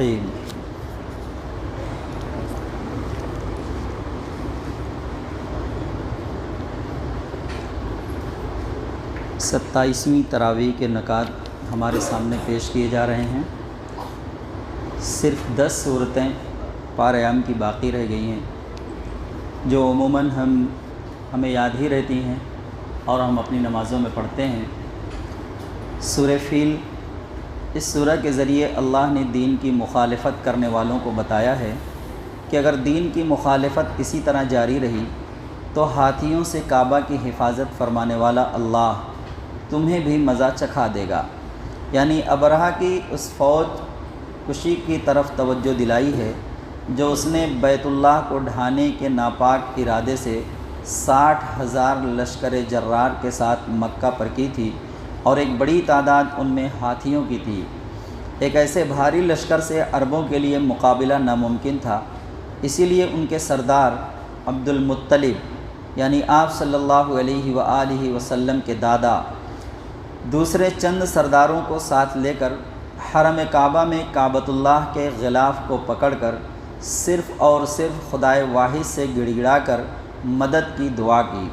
الرحیم۔ 27ویں تراویح کے نکات ہمارے سامنے پیش کیے جا رہے ہیں۔ صرف 10 صورتیں پارہ کی باقی رہ گئی ہیں جو عموماً ہمیں یاد ہی رہتی ہیں اور ہم اپنی نمازوں میں پڑھتے ہیں۔ سورہ فیل، اس سورہ کے ذریعے اللہ نے دین کی مخالفت کرنے والوں کو بتایا ہے کہ اگر دین کی مخالفت اسی طرح جاری رہی تو ہاتھیوں سے کعبہ کی حفاظت فرمانے والا اللہ تمہیں بھی مزہ چکھا دے گا، یعنی ابرہہ کی اس فوج کشی کی طرف توجہ دلائی ہے جو اس نے بیت اللہ کو ڈھانے کے ناپاک ارادے سے 60,000 لشکر جرار کے ساتھ مکہ پر کی تھی، اور ایک بڑی تعداد ان میں ہاتھیوں کی تھی۔ ایک ایسے بھاری لشکر سے عربوں کے لیے مقابلہ ناممکن تھا، اسی لیے ان کے سردار عبد المطلب یعنی آپ صلی اللہ علیہ وآلہ وسلم کے دادا دوسرے چند سرداروں کو ساتھ لے کر حرم کعبہ میں کعبۃ اللہ کے غلاف کو پکڑ کر صرف اور صرف خدائے واحد سے گڑ گڑا کر مدد کی دعا کی،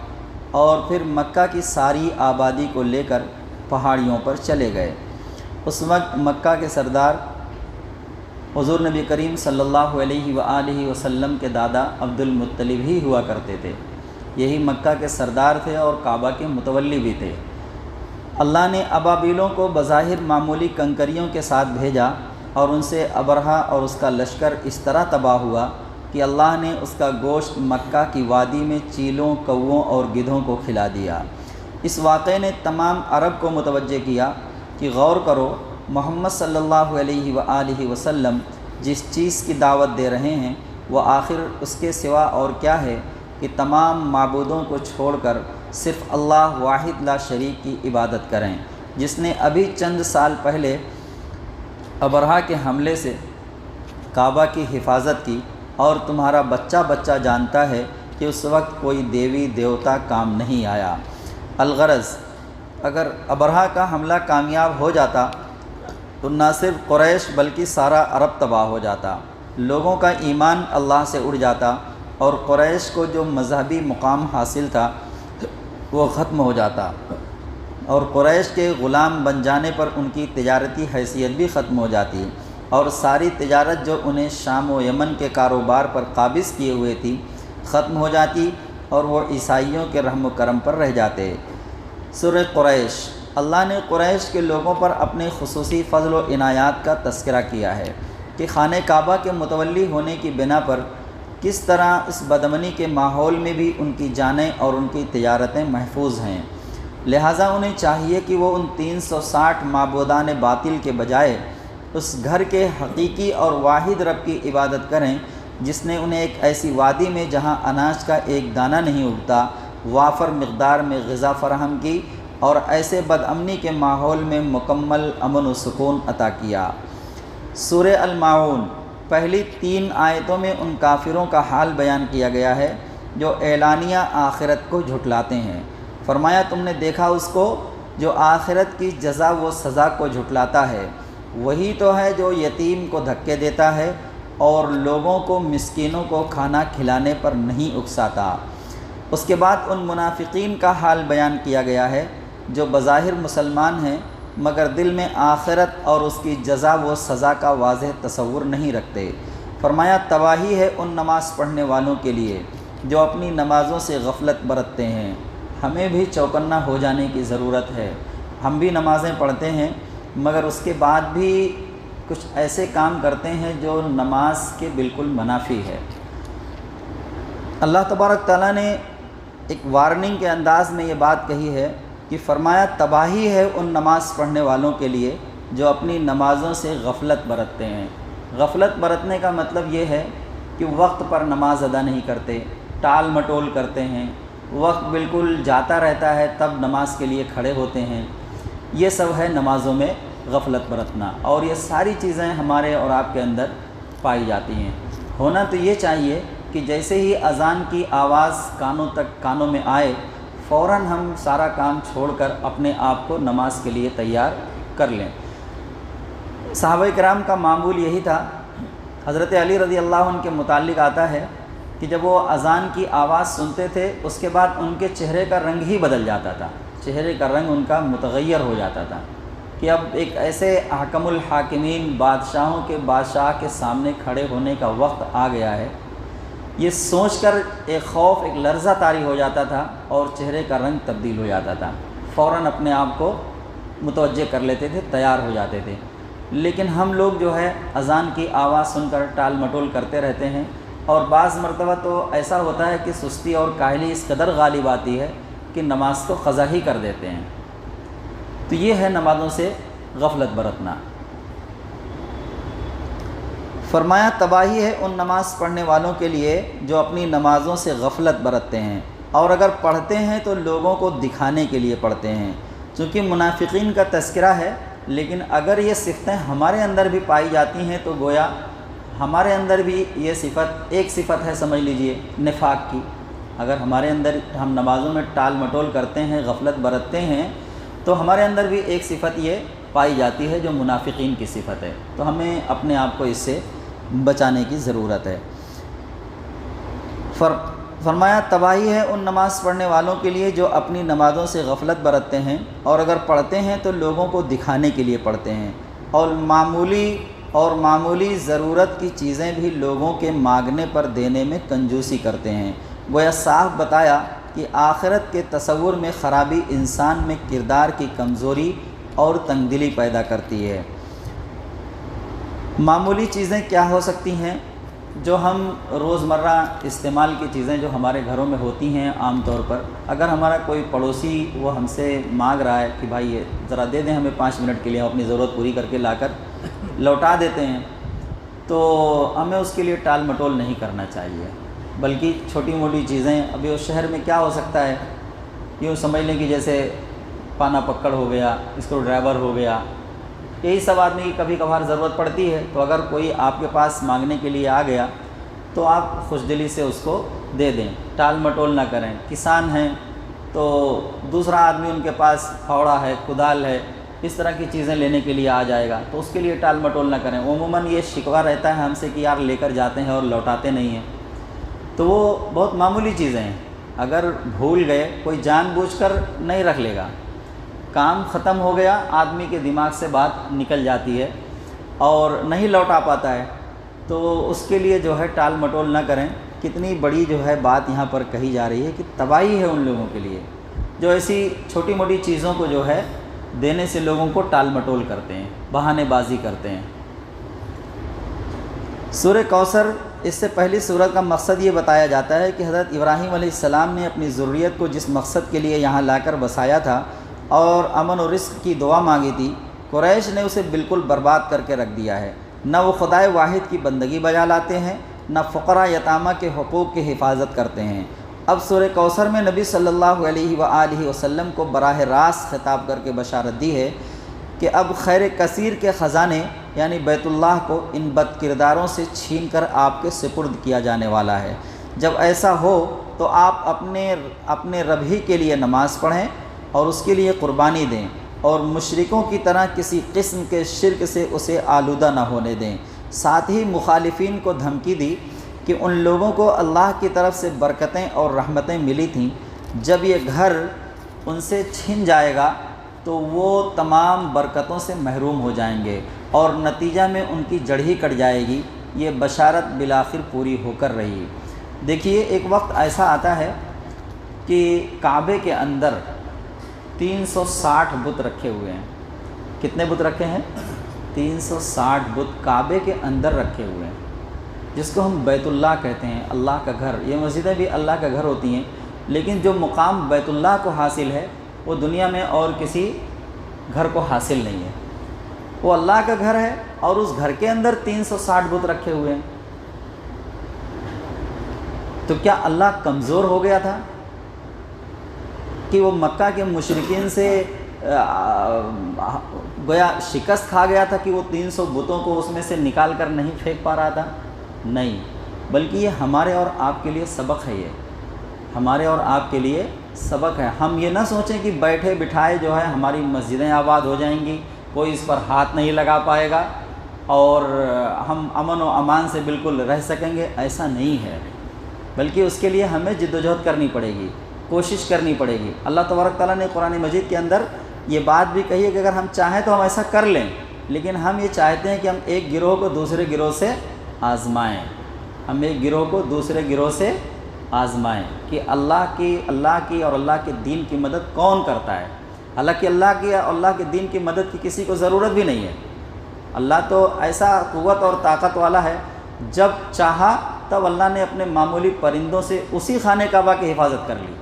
اور پھر مکہ کی ساری آبادی کو لے کر پہاڑیوں پر چلے گئے۔ اس وقت مکہ کے سردار حضور نبی کریم صلی اللہ علیہ وآلہ وسلم کے دادا عبد المطلب ہی ہوا کرتے تھے۔ یہی مکہ کے سردار تھے اور کعبہ کے متولی بھی تھے۔ اللہ نے ابابیلوں کو بظاہر معمولی کنکریوں کے ساتھ بھیجا، اور ان سے ابرہہ اور اس کا لشکر اس طرح تباہ ہوا کہ اللہ نے اس کا گوشت مکہ کی وادی میں چیلوں، کووں اور گدھوں کو کھلا دیا۔ اس واقعے نے تمام عرب کو متوجہ کیا کہ غور کرو، محمد صلی اللہ علیہ وآلہ وسلم جس چیز کی دعوت دے رہے ہیں وہ آخر اس کے سوا اور کیا ہے کہ تمام معبودوں کو چھوڑ کر صرف اللہ واحد لا شریک کی عبادت کریں، جس نے ابھی چند سال پہلے ابرہہ کے حملے سے کعبہ کی حفاظت کی، اور تمہارا بچہ بچہ جانتا ہے کہ اس وقت کوئی دیوی دیوتا کام نہیں آیا۔ الغرض، اگر ابرہہ کا حملہ کامیاب ہو جاتا تو نہ صرف قریش بلکہ سارا عرب تباہ ہو جاتا، لوگوں کا ایمان اللہ سے اڑ جاتا، اور قریش کو جو مذہبی مقام حاصل تھا وہ ختم ہو جاتا، اور قریش کے غلام بن جانے پر ان کی تجارتی حیثیت بھی ختم ہو جاتی، اور ساری تجارت جو انہیں شام و یمن کے کاروبار پر قابض کیے ہوئے تھی ختم ہو جاتی، اور وہ عیسائیوں کے رحم و کرم پر رہ جاتے۔ سورہ قریش، اللہ نے قریش کے لوگوں پر اپنے خصوصی فضل و عنایات کا تذکرہ کیا ہے کہ خانہ کعبہ کے متولی ہونے کی بنا پر کس طرح اس بدامنی کے ماحول میں بھی ان کی جانیں اور ان کی تجارتیں محفوظ ہیں۔ لہٰذا انہیں چاہیے کہ وہ ان 360 معبودان باطل کے بجائے اس گھر کے حقیقی اور واحد رب کی عبادت کریں جس نے انہیں ایک ایسی وادی میں جہاں اناج کا ایک دانہ نہیں اگتا وافر مقدار میں غذا فراہم کی، اور ایسے بدامنی کے ماحول میں مکمل امن و سکون عطا کیا۔ سورہ الماعون، پہلی 3 آیتوں میں ان کافروں کا حال بیان کیا گیا ہے جو اعلانیہ آخرت کو جھٹلاتے ہیں۔ فرمایا، تم نے دیکھا اس کو جو آخرت کی جزا و سزا کو جھٹلاتا ہے، وہی تو ہے جو یتیم کو دھکے دیتا ہے اور لوگوں کو مسکینوں کو کھانا کھلانے پر نہیں اکساتا۔ اس کے بعد ان منافقین کا حال بیان کیا گیا ہے جو بظاہر مسلمان ہیں مگر دل میں آخرت اور اس کی جزا و سزا کا واضح تصور نہیں رکھتے۔ فرمایا، تباہی ہے ان نماز پڑھنے والوں کے لیے جو اپنی نمازوں سے غفلت برتتے ہیں۔ ہمیں بھی چوکنا ہو جانے کی ضرورت ہے۔ ہم بھی نمازیں پڑھتے ہیں مگر اس کے بعد بھی کچھ ایسے کام کرتے ہیں جو نماز کے بالکل منافی ہے۔ اللہ تبارک تعالیٰ نے ایک وارننگ کے انداز میں یہ بات کہی ہے کہ فرمایا، تباہی ہے ان نماز پڑھنے والوں کے لیے جو اپنی نمازوں سے غفلت برتتے ہیں۔ غفلت برتنے کا مطلب یہ ہے کہ وقت پر نماز ادا نہیں کرتے، ٹال مٹول کرتے ہیں، وقت بالکل جاتا رہتا ہے تب نماز کے لیے کھڑے ہوتے ہیں۔ یہ سب ہے نمازوں میں غفلت برتنا، اور یہ ساری چیزیں ہمارے اور آپ کے اندر پائی جاتی ہیں۔ ہونا تو یہ چاہیے کہ جیسے ہی اذان کی آواز کانوں میں آئے فوراً ہم سارا کام چھوڑ کر اپنے آپ کو نماز کے لیے تیار کر لیں۔ صحابہ کرام کا معمول یہی تھا حضرت علی رضی اللہ عنہ کے متعلق آتا ہے کہ جب وہ اذان کی آواز سنتے تھے اس کے بعد ان کے چہرے کا رنگ ہی بدل جاتا تھا، چہرے کا رنگ ان کا متغیر ہو جاتا تھا کہ اب ایک ایسے حکم الحاکمین بادشاہوں کے بادشاہ کے سامنے کھڑے ہونے کا وقت آ گیا ہے۔ یہ سوچ کر ایک خوف، ایک لرزہ طاری ہو جاتا تھا اور چہرے کا رنگ تبدیل ہو جاتا تھا، فوراً اپنے آپ کو متوجہ کر لیتے تھے، تیار ہو جاتے تھے۔ لیکن ہم لوگ جو ہے اذان کی آواز سن کر ٹال مٹول کرتے رہتے ہیں، اور بعض مرتبہ تو ایسا ہوتا ہے کہ سستی اور کاہلی اس قدر غالب آتی ہے کہ نماز کو قضا ہی کر دیتے ہیں۔ تو یہ ہے نمازوں سے غفلت برتنا۔ فرمایا تباہی ہے ان نماز پڑھنے والوں کے لیے جو اپنی نمازوں سے غفلت برتتے ہیں، اور اگر پڑھتے ہیں تو لوگوں کو دکھانے کے لیے پڑھتے ہیں۔ چونکہ منافقین کا تذکرہ ہے، لیکن اگر یہ صفتیں ہمارے اندر بھی پائی جاتی ہیں تو گویا ہمارے اندر بھی یہ صفت ایک صفت ہے، سمجھ لیجئے نفاق کی۔ اگر ہمارے اندر ہم نمازوں میں ٹال مٹول کرتے ہیں، غفلت برتتے ہیں، تو ہمارے اندر بھی ایک صفت یہ پائی جاتی ہے جو منافقین کی صفت ہے۔ تو ہمیں اپنے آپ کو اس سے بچانے کی ضرورت ہے۔ فرمایا تباہی ہے ان نماز پڑھنے والوں کے لیے جو اپنی نمازوں سے غفلت برتتے ہیں، اور اگر پڑھتے ہیں تو لوگوں کو دکھانے کے لیے پڑھتے ہیں، اور معمولی ضرورت کی چیزیں بھی لوگوں کے مانگنے پر دینے میں کنجوسی کرتے ہیں۔ گویا صاف بتایا کہ آخرت کے تصور میں خرابی انسان میں کردار کی کمزوری اور تنگ دلی پیدا کرتی ہے۔ معمولی چیزیں کیا ہو سکتی ہیں؟ جو ہم روزمرہ استعمال کی چیزیں جو ہمارے گھروں میں ہوتی ہیں عام طور پر، اگر ہمارا کوئی پڑوسی وہ ہم سے مانگ رہا ہے کہ بھائی یہ ذرا دے دیں ہمیں 5 منٹ کے لیے، ہم اپنی ضرورت پوری کر کے لا کر لوٹا دیتے ہیں، تو ہمیں اس کے لیے ٹال مٹول نہیں کرنا چاہیے، بلکہ چھوٹی موٹی چیزیں ابھی اس شہر میں کیا ہو سکتا ہے، یوں سمجھ لیں کہ جیسے پانا پکڑ ہو گیا، اسکرو ڈرائیور ہو گیا، یہی سب آدمی کی کبھی کبھار ضرورت پڑتی ہے۔ تو اگر کوئی آپ کے پاس مانگنے کے لیے آ گیا تو آپ خوش دلی سے اس کو دے دیں، ٹال مٹول نہ کریں۔ کسان ہیں تو دوسرا آدمی ان کے پاس پھاوڑا ہے، کدال ہے، اس طرح کی چیزیں لینے کے لیے آ جائے گا تو اس کے لیے ٹال مٹول نہ کریں۔ عموماً یہ شکوہ رہتا ہے ہم سے کہ یار لے کر جاتے ہیں اور لوٹاتے نہیں ہیں، تو وہ بہت معمولی چیزیں ہیں، اگر بھول گئے کوئی جان بوجھ کر نہیں رکھ لے گا، کام ختم ہو گیا، آدمی کے دماغ سے بات نکل جاتی ہے اور نہیں لوٹا پاتا ہے، تو اس کے لیے جو ہے ٹال مٹول نہ کریں۔ کتنی بڑی جو ہے بات یہاں پر کہی جا رہی ہے کہ تباہی ہے ان لوگوں کے لیے جو ایسی چھوٹی موٹی چیزوں کو جو ہے دینے سے لوگوں کو ٹال مٹول کرتے ہیں، بہانے بازی کرتے ہیں۔ سورہ کوثر، اس سے پہلی سورت کا مقصد یہ بتایا جاتا ہے کہ حضرت ابراہیم علیہ السلام نے اپنی ذریت کو جس مقصد کے لیے یہاں لا کر بسایا تھا اور امن و رزق کی دعا مانگی تھی، قریش نے اسے بالکل برباد کر کے رکھ دیا ہے۔ نہ وہ خدائے واحد کی بندگی بجا لاتے ہیں، نہ فقراء یتامہ کے حقوق کی حفاظت کرتے ہیں۔ اب سورہ کوثر میں نبی صلی اللہ علیہ وآلہ وسلم کو براہ راست خطاب کر کے بشارت دی ہے کہ اب خیر کثیر کے خزانے یعنی بیت اللہ کو ان بد کرداروں سے چھین کر آپ کے سپرد کیا جانے والا ہے۔ جب ایسا ہو تو آپ اپنے رب ہی کے لیے نماز پڑھیں اور اس کے لیے قربانی دیں، اور مشرکوں کی طرح کسی قسم کے شرک سے اسے آلودہ نہ ہونے دیں۔ ساتھ ہی مخالفین کو دھمکی دی کہ ان لوگوں کو اللہ کی طرف سے برکتیں اور رحمتیں ملی تھیں، جب یہ گھر ان سے چھن جائے گا تو وہ تمام برکتوں سے محروم ہو جائیں گے اور نتیجہ میں ان کی جڑ ہی کٹ جائے گی۔ یہ بشارت بالآخر پوری ہو کر رہی۔ دیکھیے ایک وقت ایسا آتا ہے کہ کعبے کے اندر 360 بت رکھے ہوئے ہیں۔ کتنے بت رکھے ہیں؟ 360 بت کعبے کے اندر رکھے ہوئے ہیں، جس کو ہم بیت اللہ کہتے ہیں، اللہ کا گھر۔ یہ مسجدیں بھی اللہ کا گھر ہوتی ہیں، لیکن جو مقام بیت اللہ کو حاصل ہے وہ دنیا میں اور کسی گھر کو حاصل نہیں ہے۔ وہ اللہ کا گھر ہے اور اس گھر کے اندر 360 بت رکھے ہوئے ہیں۔ تو کیا اللہ کمزور ہو گیا تھا کہ وہ مکہ کے مشرکین سے گویا شکست کھا گیا تھا کہ وہ 300 بتوں کو اس میں سے نکال کر نہیں پھینک پا رہا تھا؟ نہیں، بلکہ یہ ہمارے اور آپ کے لیے سبق ہے، یہ ہمارے اور آپ کے لیے سبق ہے۔ ہم یہ نہ سوچیں کہ بیٹھے بٹھائے جو ہے ہماری مسجدیں آباد ہو جائیں گی، کوئی اس پر ہاتھ نہیں لگا پائے گا، اور ہم امن و امان سے بالکل رہ سکیں گے، ایسا نہیں ہے، بلکہ اس کے لیے ہمیں جد و جہد کرنی پڑے گی، کوشش کرنی پڑے گی۔ اللہ تبارک تعالیٰ نے قرآن مجید کے اندر یہ بات بھی کہی ہے کہ اگر ہم چاہیں تو ہم ایسا کر لیں، لیکن ہم یہ چاہتے ہیں کہ ہم ایک گروہ کو دوسرے گروہ سے آزمائیں، ہم ایک گروہ کو دوسرے گروہ سے آزمائیں کہ اللہ کی اور اللہ کے دین کی مدد کون کرتا ہے۔ حالانکہ اللہ کے دین کی مدد کی کسی کو ضرورت بھی نہیں ہے، اللہ تو ایسا قوت اور طاقت والا ہے، جب چاہا تب اللہ نے اپنے معمولی پرندوں سے اسی خانہ کعبہ کی حفاظت کر لی،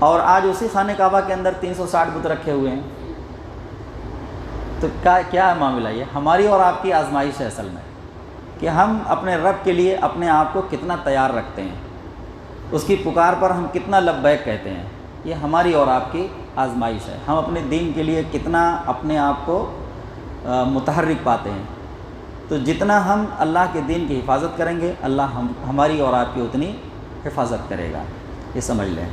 اور آج اسی خانہ کعبہ کے اندر 360 بت رکھے ہوئے ہیں۔ تو کیا معاملہ یہ ہماری اور آپ کی آزمائش ہے اصل میں، کہ ہم اپنے رب کے لیے اپنے آپ کو کتنا تیار رکھتے ہیں، اس کی پکار پر ہم کتنا لبیک کہتے ہیں، یہ ہماری اور آپ کی آزمائش ہے۔ ہم اپنے دین کے لیے کتنا اپنے آپ کو متحرک پاتے ہیں۔ تو جتنا ہم اللہ کے دین کی حفاظت کریں گے، اللہ ہماری اور آپ کی اتنی حفاظت کرے گا، یہ سمجھ لیں۔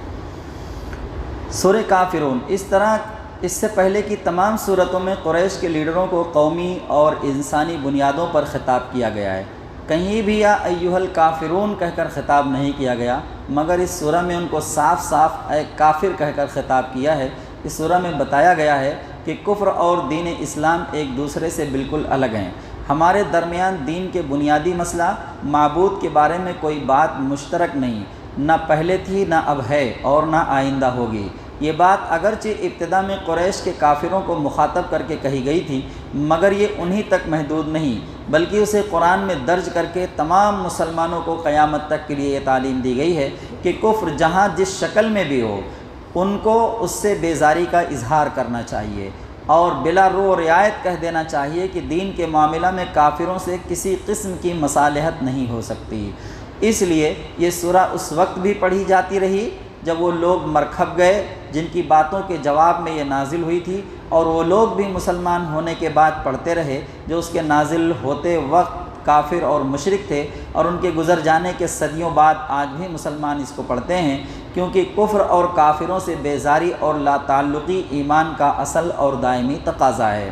سورہ کافرون، اس طرح اس سے پہلے کی تمام صورتوں میں قریش کے لیڈروں کو قومی اور انسانی بنیادوں پر خطاب کیا گیا ہے، کہیں بھی یا ایھا الکافرون کہہ کر خطاب نہیں کیا گیا، مگر اس سورہ میں ان کو صاف صاف اے کافر کہہ کر خطاب کیا ہے۔ اس سورہ میں بتایا گیا ہے کہ کفر اور دین اسلام ایک دوسرے سے بالکل الگ ہیں، ہمارے درمیان دین کے بنیادی مسئلہ معبود کے بارے میں کوئی بات مشترک نہیں، نہ پہلے تھی نہ اب ہے اور نہ آئندہ ہوگی۔ یہ بات اگرچہ ابتدا میں قریش کے کافروں کو مخاطب کر کے کہی گئی تھی، مگر یہ انہی تک محدود نہیں، بلکہ اسے قرآن میں درج کر کے تمام مسلمانوں کو قیامت تک کے لیے یہ تعلیم دی گئی ہے کہ کفر جہاں جس شکل میں بھی ہو، ان کو اس سے بیزاری کا اظہار کرنا چاہیے اور بلا رو و رعایت کہہ دینا چاہیے کہ دین کے معاملہ میں کافروں سے کسی قسم کی مصالحت نہیں ہو سکتی۔ اس لیے یہ سورہ اس وقت بھی پڑھی جاتی رہی جب وہ لوگ مرکھب گئے جن کی باتوں کے جواب میں یہ نازل ہوئی تھی، اور وہ لوگ بھی مسلمان ہونے کے بعد پڑھتے رہے جو اس کے نازل ہوتے وقت کافر اور مشرک تھے، اور ان کے گزر جانے کے صدیوں بعد آج بھی مسلمان اس کو پڑھتے ہیں، کیونکہ کفر اور کافروں سے بیزاری اور لا تعلقی ایمان کا اصل اور دائمی تقاضا ہے۔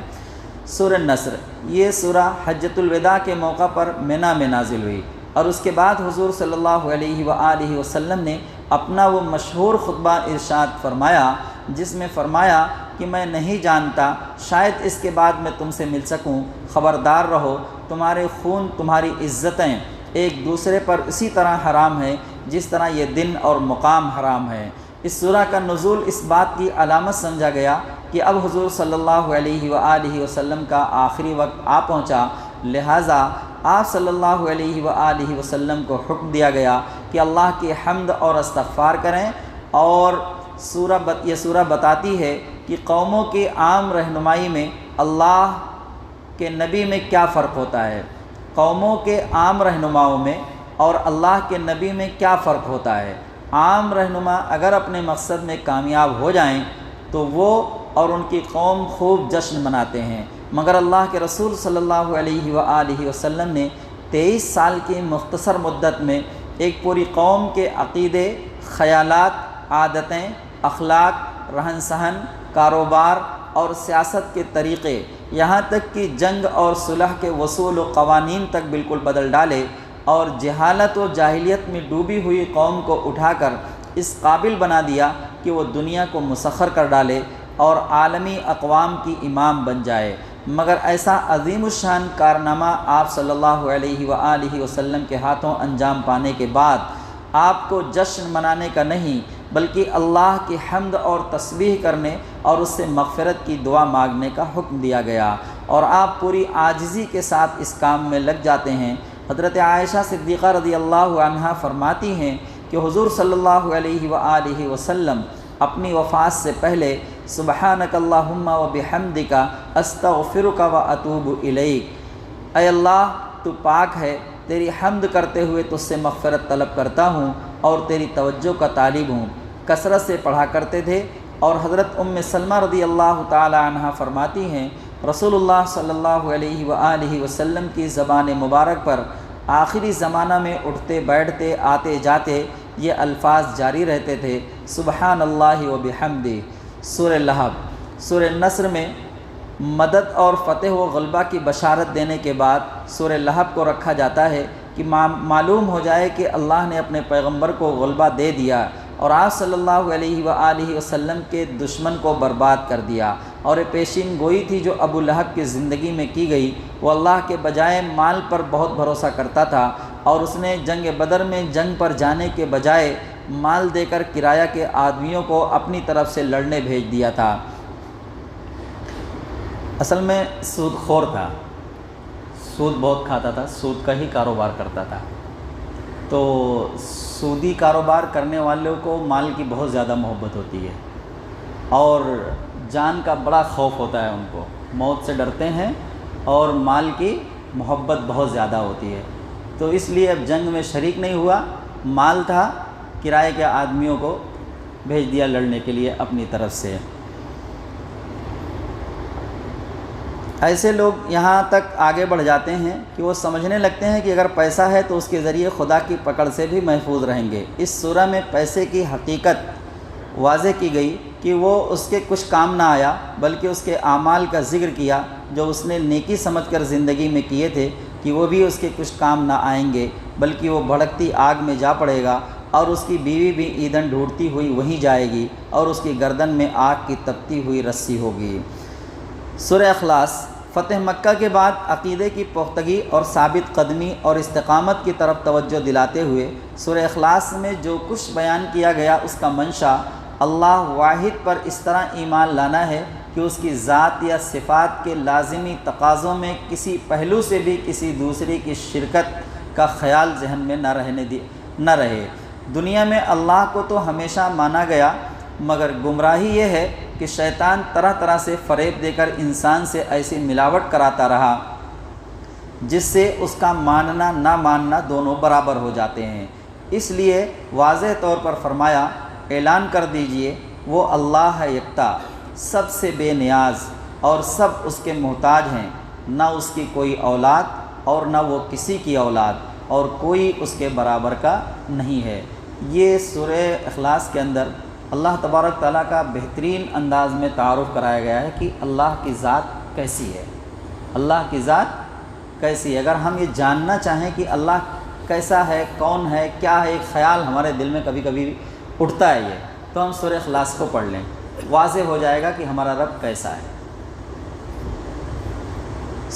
سورہ نصر، یہ سورہ حجۃ الوداع کے موقع پر منا میں نازل ہوئی، اور اس کے بعد حضور صلی اللہ علیہ وآلہ وسلم نے اپنا وہ مشہور خطبہ ارشاد فرمایا جس میں فرمایا کہ میں نہیں جانتا شاید اس کے بعد میں تم سے مل سکوں، خبردار رہو، تمہارے خون تمہاری عزتیں ایک دوسرے پر اسی طرح حرام ہیں جس طرح یہ دن اور مقام حرام ہے۔ اس سورہ کا نزول اس بات کی علامت سمجھا گیا کہ اب حضور صلی اللہ علیہ وآلہ وسلم کا آخری وقت آ پہنچا، لہٰذا آپ صلی اللہ علیہ وآلہ وسلم کو حکم دیا گیا کہ اللہ کی حمد اور استغفار کریں، اور یہ سورہ بتاتی ہے کہ قوموں کی عام رہنمائی میں اللہ کے نبی میں کیا فرق ہوتا ہے، قوموں کے عام رہنماؤں میں اور اللہ کے نبی میں کیا فرق ہوتا ہے۔ عام رہنما اگر اپنے مقصد میں کامیاب ہو جائیں تو وہ اور ان کی قوم خوب جشن مناتے ہیں، مگر اللہ کے رسول صلی اللہ علیہ وآلہ وسلم نے 23 سال کی مختصر مدت میں ایک پوری قوم کے عقیدے، خیالات، عادتیں، اخلاق، رہن سہن، کاروبار اور سیاست کے طریقے، یہاں تک کہ جنگ اور صلح کے اصول و قوانین تک بالکل بدل ڈالے، اور جہالت و جاہلیت میں ڈوبی ہوئی قوم کو اٹھا کر اس قابل بنا دیا کہ وہ دنیا کو مسخر کر ڈالے اور عالمی اقوام کی امام بن جائے۔ مگر ایسا عظیم الشان کارنامہ آپ صلی اللہ علیہ وآلہ وسلم کے ہاتھوں انجام پانے کے بعد آپ کو جشن منانے کا نہیں، بلکہ اللہ کی حمد اور تسبیح کرنے اور اس سے مغفرت کی دعا مانگنے کا حکم دیا گیا، اور آپ پوری عاجزی کے ساتھ اس کام میں لگ جاتے ہیں۔ حضرت عائشہ صدیقہ رضی اللہ عنہا فرماتی ہیں کہ حضور صلی اللہ علیہ وآلہ وسلم اپنی وفات سے پہلے سبحانک اللہم و بحمدک استغفرک و اتوب الیک، اے اللہ تو پاک ہے، تیری حمد کرتے ہوئے تجھ سے مغفرت طلب کرتا ہوں اور تیری توجہ کا طالب ہوں، کثرت سے پڑھا کرتے تھے۔ اور حضرت سلمہ رضی اللہ تعالی عنہ فرماتی ہیں رسول اللہ صلی اللہ علیہ وآلہ وسلم کی زبان مبارک پر آخری زمانہ میں اٹھتے بیٹھتے آتے جاتے یہ الفاظ جاری رہتے تھے، سبحان اللہ و بحمدہ۔ سورہ لہب، سورہ نصر میں مدد اور فتح و غلبہ کی بشارت دینے کے بعد سورہ لہب کو رکھا جاتا ہے کہ معلوم ہو جائے کہ اللہ نے اپنے پیغمبر کو غلبہ دے دیا اور آپ صلی اللہ علیہ وآلہ وسلم کے دشمن کو برباد کر دیا۔ اور یہ پیشین گوئی تھی جو ابو لہب کی زندگی میں کی گئی۔ وہ اللہ کے بجائے مال پر بہت بھروسہ کرتا تھا اور اس نے جنگ بدر میں جنگ پر جانے کے بجائے مال دے کر کرایہ کے آدمیوں کو اپنی طرف سے لڑنے بھیج دیا تھا۔ اصل میں سود خور تھا، سود بہت کھاتا تھا، سود کا ہی کاروبار کرتا تھا۔ تو سودی کاروبار کرنے والوں کو مال کی بہت زیادہ محبت ہوتی ہے اور جان کا بڑا خوف ہوتا ہے، ان کو موت سے ڈرتے ہیں اور مال کی محبت بہت زیادہ ہوتی ہے۔ تو اس لیے اب جنگ میں شریک نہیں ہوا، مال تھا، کرائے کے آدمیوں کو بھیج دیا لڑنے کے لیے اپنی طرف سے۔ ایسے لوگ یہاں تک آگے بڑھ جاتے ہیں کہ وہ سمجھنے لگتے ہیں کہ اگر پیسہ ہے تو اس کے ذریعے خدا کی پکڑ سے بھی محفوظ رہیں گے۔ اس سورہ میں پیسے کی حقیقت واضح کی گئی کہ وہ اس کے کچھ کام نہ آیا، بلکہ اس کے اعمال کا ذکر کیا جو اس نے نیکی سمجھ کر زندگی میں کیے تھے کہ وہ بھی اس کے کچھ کام نہ آئیں گے، بلکہ وہ بھڑکتی آگ میں جا پڑے گا اور اس کی بیوی بھی ایندھن ڈھونڈتی ہوئی وہیں جائے گی اور اس کی گردن میں آگ کی تپتی ہوئی رسی ہوگی۔ سورہ اخلاص فتح مکہ کے بعد عقیدے کی پختگی اور ثابت قدمی اور استقامت کی طرف توجہ دلاتے ہوئے سورہ اخلاص میں جو کچھ بیان کیا گیا اس کا منشا اللہ واحد پر اس طرح ایمان لانا ہے کہ اس کی ذات یا صفات کے لازمی تقاضوں میں کسی پہلو سے بھی کسی دوسری کی شرکت کا خیال ذہن میں نہ رہے۔ دنیا میں اللہ کو تو ہمیشہ مانا گیا، مگر گمراہی یہ ہے کہ شیطان طرح طرح سے فریب دے کر انسان سے ایسی ملاوٹ کراتا رہا جس سے اس کا ماننا نہ ماننا دونوں برابر ہو جاتے ہیں۔ اس لیے واضح طور پر فرمایا، اعلان کر دیجئے وہ اللہ ہے یکتا، سب سے بے نیاز اور سب اس کے محتاج ہیں، نہ اس کی کوئی اولاد اور نہ وہ کسی کی اولاد، اور کوئی اس کے برابر کا نہیں ہے۔ یہ سورہ اخلاص کے اندر اللہ تبارک تعالیٰ کا بہترین انداز میں تعارف کرایا گیا ہے کہ اللہ کی ذات کیسی ہے، اللہ کی ذات کیسی ہے۔ اگر ہم یہ جاننا چاہیں کہ اللہ کیسا ہے، کون ہے، کیا ہے، ایک خیال ہمارے دل میں کبھی کبھی اٹھتا ہے تو ہم سورہ اخلاص کو پڑھ لیں، واضح ہو جائے گا کہ ہمارا رب کیسا ہے۔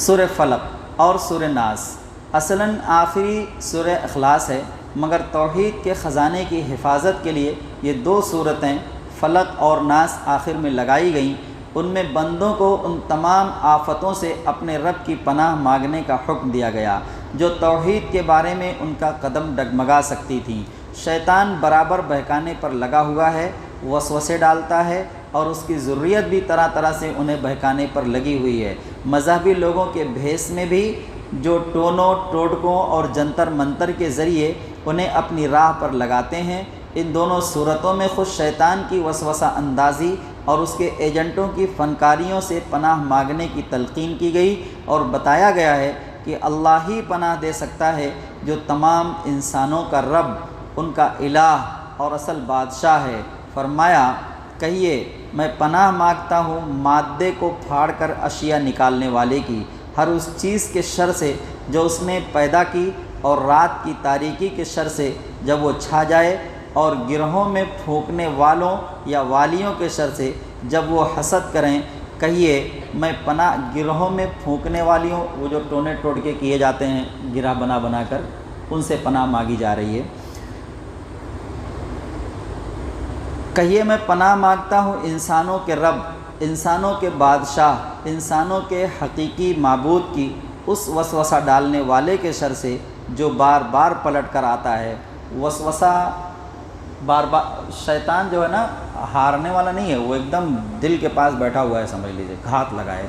سورہ فلق اور سورہ ناس اصلاً آخری سورہ اخلاص ہے، مگر توحید کے خزانے کی حفاظت کے لیے یہ دو صورتیں فلق اور ناس آخر میں لگائی گئیں۔ ان میں بندوں کو ان تمام آفتوں سے اپنے رب کی پناہ مانگنے کا حکم دیا گیا جو توحید کے بارے میں ان کا قدم ڈگمگا سکتی تھیں۔ شیطان برابر بہکانے پر لگا ہوا ہے، وسوسے ڈالتا ہے اور اس کی ذریت بھی طرح طرح سے انہیں بہکانے پر لگی ہوئی ہے۔ مذہبی لوگوں کے بھیس میں بھی جو ٹونوں ٹوٹکوں اور جنتر منتر کے ذریعے انہیں اپنی راہ پر لگاتے ہیں، ان دونوں صورتوں میں خود شیطان کی وسوسہ اندازی اور اس کے ایجنٹوں کی فنکاریوں سے پناہ مانگنے کی تلقین کی گئی اور بتایا گیا ہے کہ اللہ ہی پناہ دے سکتا ہے جو تمام انسانوں کا رب، ان کا الہ اور اصل بادشاہ ہے۔ فرمایا، کہیے میں پناہ مانگتا ہوں مادے کو پھاڑ کر اشیاء نکالنے والے کی، ہر اس چیز کے شر سے جو اس نے پیدا کی، اور رات کی تاریکی کے شر سے جب وہ چھا جائے، اور گروہوں میں پھونکنے والوں یا والیوں کے شر سے جب وہ حسد کریں۔ کہیے میں پناہ گروہوں میں پھونکنے والیوں، وہ جو ٹونے ٹوٹ کے کیے جاتے ہیں گرہ بنا بنا کر، ان سے پناہ مانگی جا رہی ہے۔ کہیے میں پناہ مانگتا ہوں انسانوں کے رب، انسانوں کے بادشاہ، انسانوں کے حقیقی معبود کی اس وسوسہ ڈالنے والے کے شر سے جو بار بار پلٹ کر آتا ہے۔ وسوسہ بار بار، شیطان جو ہے نا ہارنے والا نہیں ہے، وہ ایک دم دل کے پاس بیٹھا ہوا ہے، سمجھ لیجیے گھات لگائے،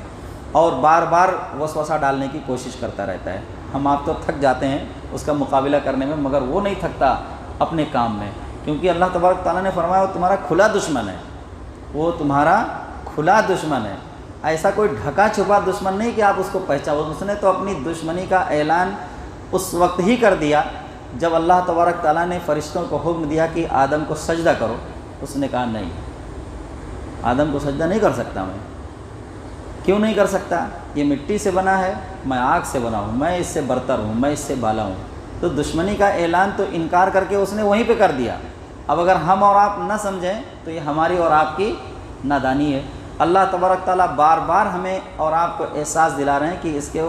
اور بار بار وسوسہ ڈالنے کی کوشش کرتا رہتا ہے۔ ہم آپ تو تھک جاتے ہیں اس کا مقابلہ کرنے میں، مگر وہ نہیں تھکتا اپنے کام میں، کیونکہ اللہ تبارک تعالیٰ نے فرمایا وہ تمہارا کھلا دشمن ہے، وہ تمہارا کھلا دشمن ہے، ایسا کوئی ڈھکا چھپا دشمن نہیں کہ آپ اس کو پہچانو۔ اس نے تو اپنی دشمنی کا اعلان اس وقت ہی کر دیا جب اللہ تبارک تعالیٰ نے فرشتوں کو حکم دیا کہ آدم کو سجدہ کرو۔ اس نے کہا نہیں، آدم کو سجدہ نہیں کر سکتا میں، کیوں نہیں کر سکتا؟ یہ مٹی سے بنا ہے، میں آگ سے بنا ہوں، میں اس سے برتر ہوں، میں اس سے بالا ہوں۔ تو دشمنی کا اعلان تو انکار کر کے اس نے وہیں پہ کر دیا۔ اب اگر ہم اور آپ نہ سمجھیں تو یہ ہماری اور آپ کی نادانی ہے۔ اللہ تبارک تعالیٰ بار بار ہمیں اور آپ کو احساس دلا رہے ہیں کہ اس کے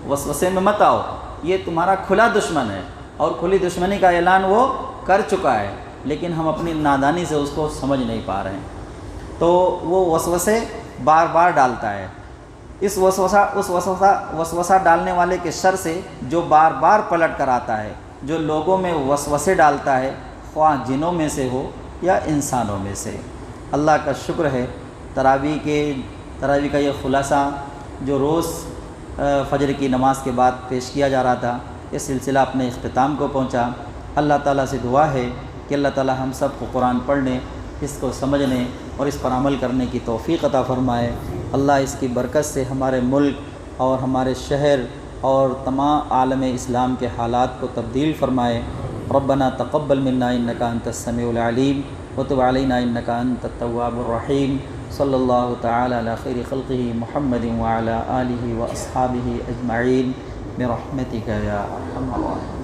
وسوسے میں مت آؤ، یہ تمہارا کھلا دشمن ہے اور کھلی دشمنی کا اعلان وہ کر چکا ہے، لیکن ہم اپنی نادانی سے اس کو سمجھ نہیں پا رہے ہیں۔ تو وہ وسوسے بار بار ڈالتا ہے۔ اس وسوسہ ڈالنے والے کے شر سے جو بار بار پلٹ کر آتا ہے، جو لوگوں میں وسوسے ڈالتا ہے، خواہ جنوں میں سے ہو یا انسانوں میں سے۔ اللہ کا شکر ہے، تراویح کا یہ خلاصہ جو روز فجر کی نماز کے بعد پیش کیا جا رہا تھا، یہ سلسلہ اپنے اختتام کو پہنچا۔ اللہ تعالیٰ سے دعا ہے کہ اللہ تعالیٰ ہم سب کو قرآن پڑھنے، اس کو سمجھنے اور اس پر عمل کرنے کی توفیق عطا فرمائے۔ اللہ اس کی برکت سے ہمارے ملک اور ہمارے شہر اور تمام عالم اسلام کے حالات کو تبدیل فرمائے۔ ربنا تقبل منا انک انت السمیع العلیم وتب علینا انک انت التواب الرحیم۔ صلی اللہ تعالی علی خیر خلقہ محمد وعلی آلہ واصحابہ اجمعین برحمتک یا ارحم الراحمین۔